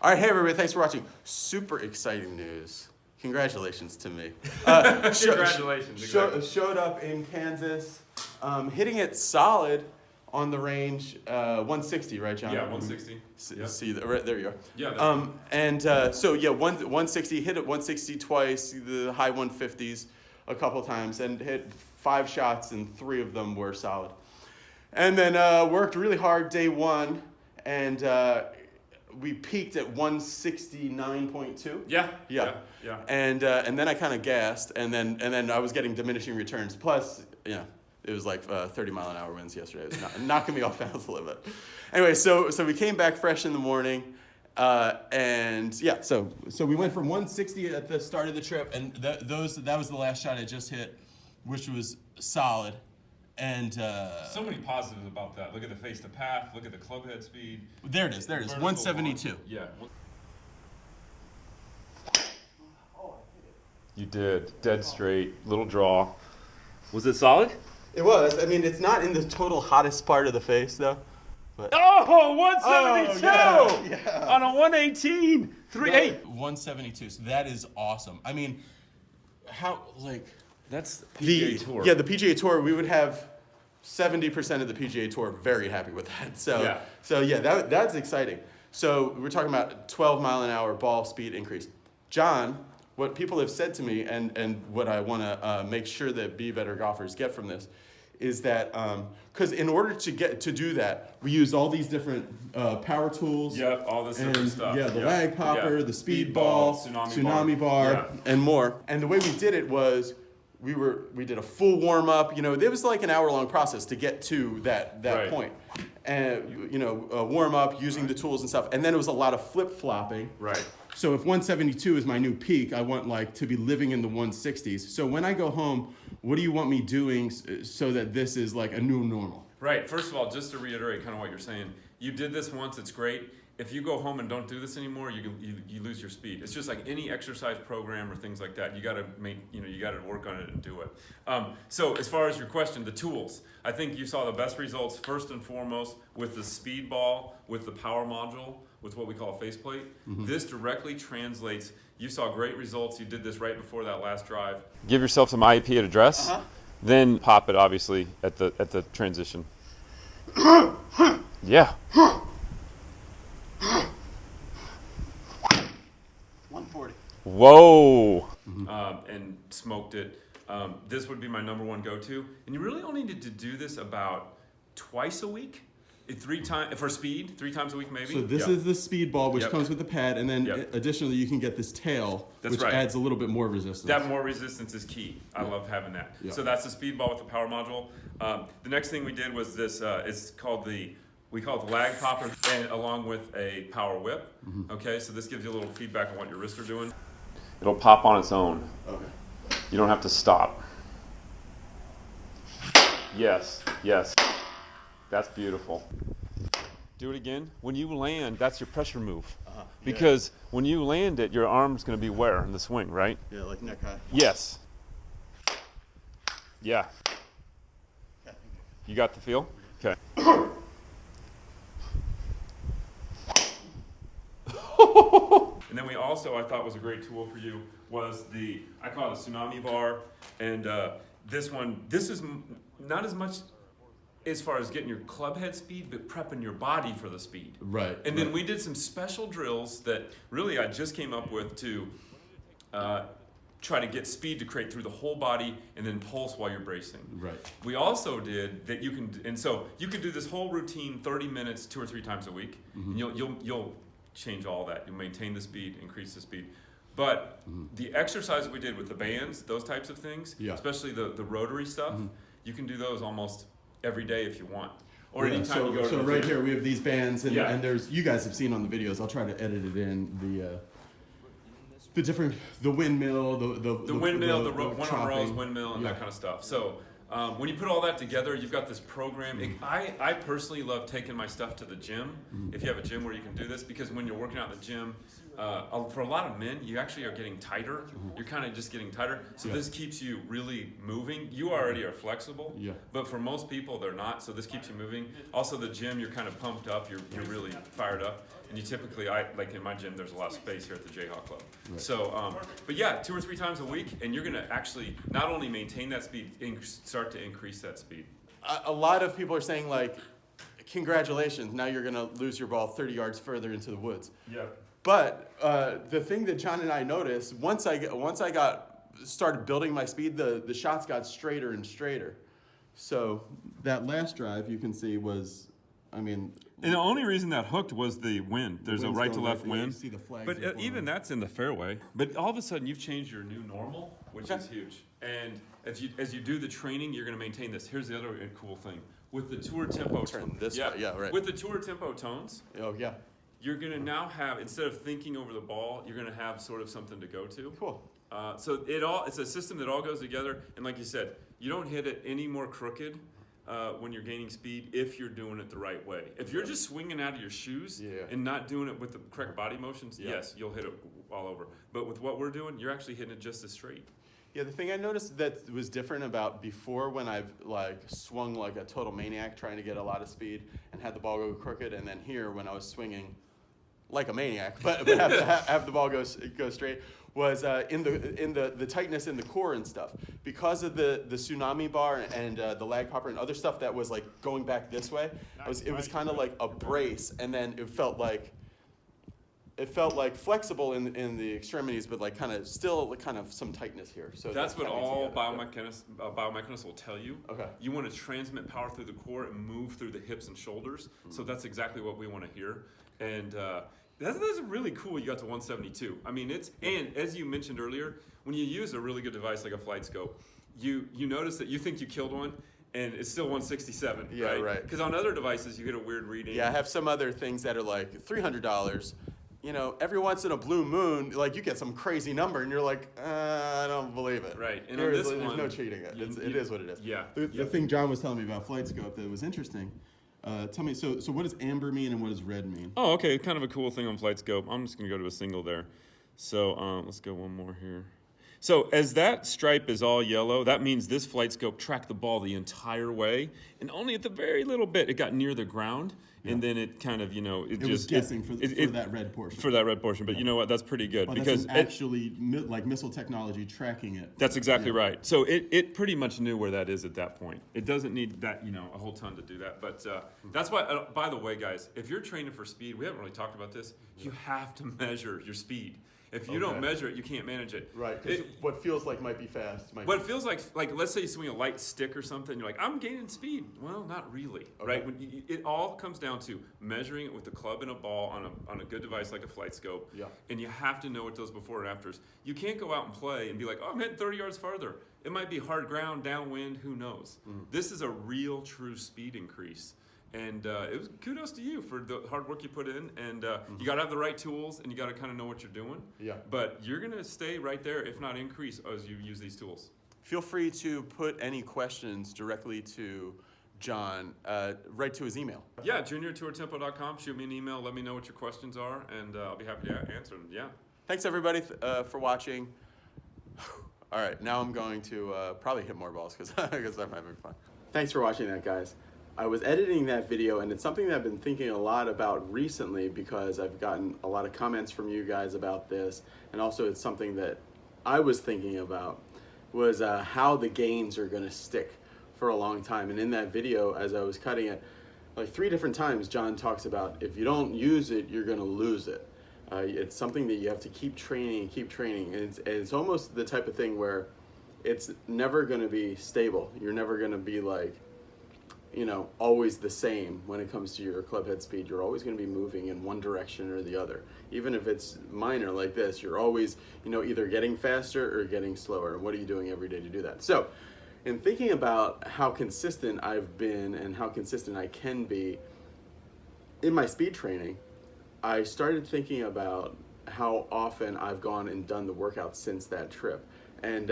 All right, hey everybody, thanks for watching. Super exciting news. Congratulations to me. Congratulations. Showed up in Kansas, hitting it solid on the range, 160, right, John? Yeah, 160. See, right, there you are. Yeah. So yeah, 160, hit it 160 twice, the high 150s a couple times, and hit 5 shots, and 3 of them were solid. And then worked really hard day 1, and we peaked at 169.2. Yeah. And then I kind of gassed, and then I was getting diminishing returns. Plus, it was like 30-mile-an-hour winds yesterday. It was knocking me off balance a little bit. Anyway, so we came back fresh in the morning, and yeah, so we went from 160 at the start of the trip, and that was the last shot I just hit, which was solid. And so many positives about that. Look at the face to path. Look at the club head speed. There it is. 172. Yeah. You did. Dead straight. Little draw. Was it solid? It was. I mean, it's not in the total hottest part of the face, though. But 172! Oh, yeah. On a 118! 3.8. 172. So that is awesome. I mean, that's PGA Tour. Yeah, the PGA Tour, we would have 70% of the PGA Tour very happy with that. So that's exciting. So we're talking about 12-mile-an-hour ball speed increase. John, what people have said to me, and what I want to make sure that Be Better golfers get from this, is that because in order to do that, we use all these different power tools. Yep, all this different stuff. Yeah, the lag popper, the speed ball, tsunami bar, and more. And the way we did it was we did a full warm up. It was like an hour-long process to get to that point. And warm up using the tools and stuff. And then it was a lot of flip-flopping. Right. So if 172 is my new peak, I want to be living in the 160s. So when I go home, what do you want me doing so that this is like a new normal? Right. First of all, just to reiterate kind of what you're saying, you did this once, it's great. If you go home and don't do this anymore, you lose your speed. It's just like any exercise program or things like that. You got to work on it and do it. So as far as your question, the tools, I think you saw the best results first and foremost with the speed ball, with the power module, with what we call a faceplate. Mm-hmm. This directly translates. You saw great results. You did this right before that last drive. Give yourself some IEP at address, then pop it obviously at the transition. Yeah. 140. Whoa! And smoked it. This would be my number 1 go-to. And you really only need to do this about twice a week. 3 times for speed, 3 times a week maybe. So this is the speed ball, which comes with the pad, and then additionally you can get this tail, which adds a little bit more resistance. That more resistance is key. I love having that. Yeah. So that's the speed ball with the power module. The next thing we did was this. We call it the lag popper, and along with a power whip. Mm-hmm. Okay, so this gives you a little feedback on what your wrists are doing. It'll pop on its own. Okay. You don't have to stop. Yes. That's beautiful. Do it again. When you land, that's your pressure move. Because when you land it, your arm's going to be where in the swing, right? Yeah, like neck high. Yes. Yeah. You got the feel? Okay. And then we also, I thought was a great tool for you, was I call it a tsunami bar. And this is not as much as far as getting your club head speed, but prepping your body for the speed. Right. And then we did some special drills that really I just came up with to try to get speed to create through the whole body and then pulse while you're bracing. Right. We also did that so you can do this whole routine 30 minutes 2 or 3 times a week. Mm-hmm. And you'll change all that. You'll maintain the speed, increase the speed. But the exercise we did with the bands, those types of things, especially the rotary stuff, you can do those almost every day if you want. Or anytime you go to So right here we have these bands, and you guys have seen on the videos. I'll try to edit it in the windmill, the windmill, the one rose windmill, and that kind of stuff. So when you put all that together, you've got this program. I personally love taking my stuff to the gym. If you have a gym where you can do this, because when you're working out in the gym, for a lot of men, you actually are getting tighter. You're kind of just getting tighter. So this keeps you really moving. You already are flexible, but for most people, they're not. So this keeps you moving. Also, the gym, you're kind of pumped up. You're really fired up. And you typically, like in my gym, there's a lot of space here at the Jayhawk Club. Right. So, but yeah, 2 or 3 times a week, and you're gonna actually not only maintain that speed, start to increase that speed. A lot of people are saying like, congratulations, now you're gonna lose your ball 30 yards further into the woods. Yeah. But the thing that John and I noticed, once I started building my speed, the shots got straighter and straighter. So that last drive you can see was, and the only reason that hooked was the wind. There's a right to left wind. You see the flags. But even that's in the fairway. But all of a sudden you've changed your new normal, which is huge. And as you do the training, you're going to maintain this. Here's the other cool thing. With the tour tempo turn this way. Yeah, right. With the tour tempo tones. Oh yeah. You're going to now have, instead of thinking over the ball, you're going to have sort of something to go to. Cool. So it's a system that all goes together. And like you said, you don't hit it any more crooked when you're gaining speed if you're doing it the right way. If you're just swinging out of your shoes and not doing it with the correct body motions, yes, you'll hit it all over. But with what we're doing, you're actually hitting it just as straight. Yeah, the thing I noticed that was different about before, when I've like swung like a total maniac trying to get a lot of speed and had the ball go crooked, and then here when I was swinging like a maniac, but have the ball go straight, was in the tightness in the core and stuff. Because of the tsunami bar and the lag popper and other stuff that was like going back this way, it was kind of like a brace, and then it felt like flexible in the extremities, but like kind of still kind of some tightness here. So that's what all biomechanists will tell you. Okay. You want to transmit power through the core and move through the hips and shoulders. Mm-hmm. So that's exactly what we want to hear. And that's really cool. You got to 172. And as you mentioned earlier, when you use a really good device like a flight scope, you notice that you think you killed one, and it's still 167. Yeah, right. Because on other devices you get a weird reading. Yeah, I have some other things that are like $300. Every once in a blue moon, like you get some crazy number, and you're like, I don't believe it. Right. And there's no cheating it. It is what it is. Yeah. The thing John was telling me about flight scope that was interesting. Tell me, so what does amber mean and what does red mean? Oh, okay. Kind of a cool thing on flight scope. I'm just gonna go to a single there. So let's go one more here. So as that stripe is all yellow, that means this flight scope tracked the ball the entire way, and only at the very little bit it got near the ground, and then it kind of, it was guessing for that red portion. For that red portion, but you know what? That's pretty good, well, because that's actually like missile technology tracking it. That's exactly right. So it pretty much knew where that is at that point. It doesn't need that, a whole ton to do that. But that's why. By the way, guys, if you're training for speed, we haven't really talked about this. You have to measure your speed. If you don't measure it, you can't manage it. Right, because what feels like might be fast. What feels like let's say you swing a light stick or something, you're like, I'm gaining speed. Well, not really, right? It all comes down to measuring it with a club and a ball on a good device like a flight scope. Yeah. And you have to know what those before and afters. You can't go out and play and be like, oh, I'm hitting 30 yards farther. It might be hard ground, downwind, who knows? Mm-hmm. This is a real, true speed increase. And it was kudos to you for the hard work you put in, and you got to have the right tools, and you got to kind of know what you're doing. Yeah. But you're gonna stay right there, if not increase, as you use these tools. Feel free to put any questions directly to John, right to his email. Yeah, juniortourtempo.com. Shoot me an email. Let me know what your questions are, and I'll be happy to answer them. Yeah. Thanks everybody for watching. All right, now I'm going to probably hit more balls because I'm having fun. Thanks for watching that, guys. I was editing that video, and it's something that I've been thinking a lot about recently because I've gotten a lot of comments from you guys about this, and also it's something that I was thinking about, was how the gains are going to stick for a long time. And in that video, as I was cutting it, like 3 different times, John talks about if you don't use it, you're going to lose it. It's something that you have to keep training, and it's almost the type of thing where it's never going to be stable. You're never going to be like, always the same when it comes to your club head speed. You're always going to be moving in one direction or the other. Even if it's minor like this, you're always, either getting faster or getting slower. And what are you doing every day to do that? So, in thinking about how consistent I've been and how consistent I can be in my speed training, I started thinking about how often I've gone and done the workouts since that trip. And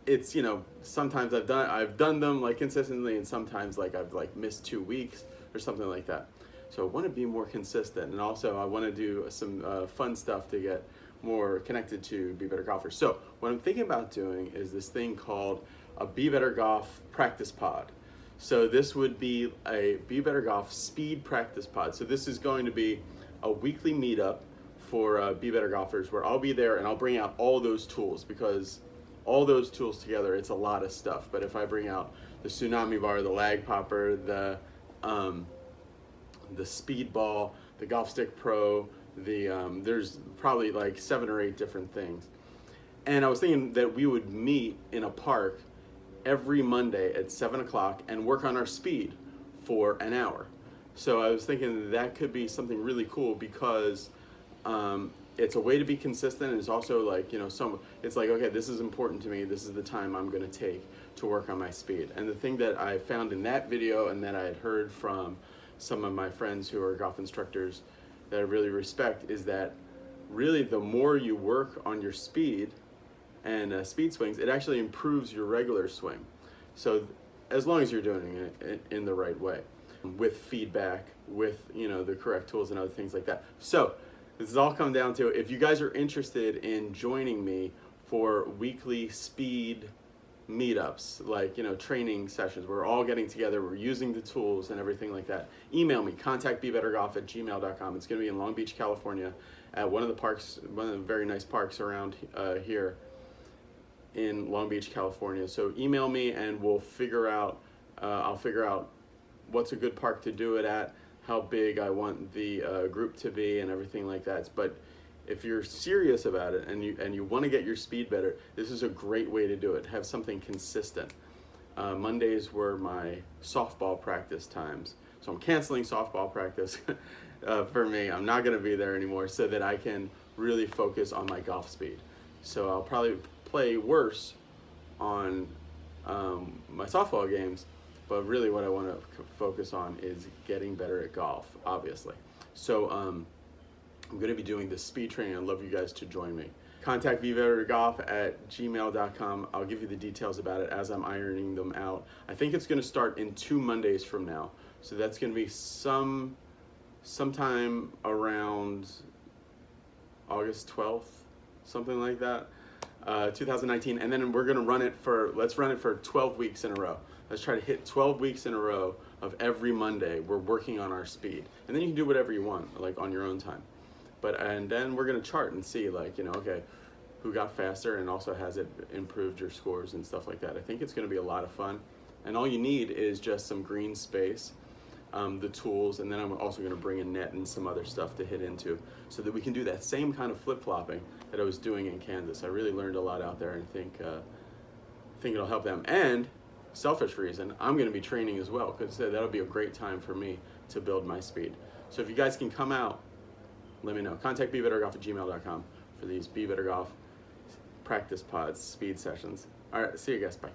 it's, sometimes I've done them like consistently, and sometimes like I've like missed 2 weeks or something like that. So I want to be more consistent, and also I want to do some fun stuff to get more connected to Be Better Golfers. So what I'm thinking about doing is this thing called a Be Better Golf practice pod. So this would be a Be Better Golf speed practice pod. So this is going to be a weekly meetup for Be Better Golfers, where I'll be there and I'll bring out all those tools, because all those tools together, it's a lot of stuff. But if I bring out the tsunami bar, the lag popper, the speed ball, the Golf Stick Pro, there's probably like 7 or 8 different things. And I was thinking that we would meet in a park every Monday at 7 o'clock and work on our speed for an hour. So I was thinking that could be something really cool, because it's a way to be consistent, and it's also like, it's like, okay, this is important to me, this is the time I'm going to take to work on my speed. And the thing that I found in that video, and that I had heard from some of my friends who are golf instructors that I really respect, is that really the more you work on your speed and speed swings, it actually improves your regular swing. So as long as you're doing it in the right way, with feedback, with the correct tools and other things like that. So this is all come down to, if you guys are interested in joining me for weekly speed meetups, like training sessions, we're all getting together, we're using the tools and everything like that, email me, contactbebettergolf@gmail.com. It's going to be in Long Beach, California, at one of the very nice parks around here in Long Beach, California. So email me and we'll figure out, I'll figure out what's a good park to do it at, how big I want the group to be, and everything like that. But if you're serious about it and you want to get your speed better, this is a great way to do it. Have something consistent. Mondays were my softball practice times, so I'm canceling softball practice for me. I'm not going to be there anymore, so that I can really focus on my golf speed. So I'll probably play worse on my softball games, but really what I want to focus on is getting better at golf, obviously. So I'm going to be doing this speed training. I'd love you guys to join me. Contact bebettergolf@gmail.com. I'll give you the details about it as I'm ironing them out. I think it's going to start in 2 Mondays from now. So that's going to be sometime around August 12th, something like that, 2019. And then we're going to let's run it for 12 weeks in a row. Let's try to hit 12 weeks in a row of every Monday. We're working on our speed. And then you can do whatever you want, like on your own time. And then we're going to chart and see, like, okay, who got faster, and also has it improved your scores and stuff like that. I think it's going to be a lot of fun. And all you need is just some green space, the tools, and then I'm also going to bring a net and some other stuff to hit into, so that we can do that same kind of flip-flopping that I was doing in Kansas. I really learned a lot out there, and think it'll help them. And selfish reason, I'm going to be training as well, because that'll be a great time for me to build my speed. So if you guys can come out, let me know. Contact bebettergolf@gmail.com for these Be Better Golf practice pods, speed sessions. All right, see you guys. Bye.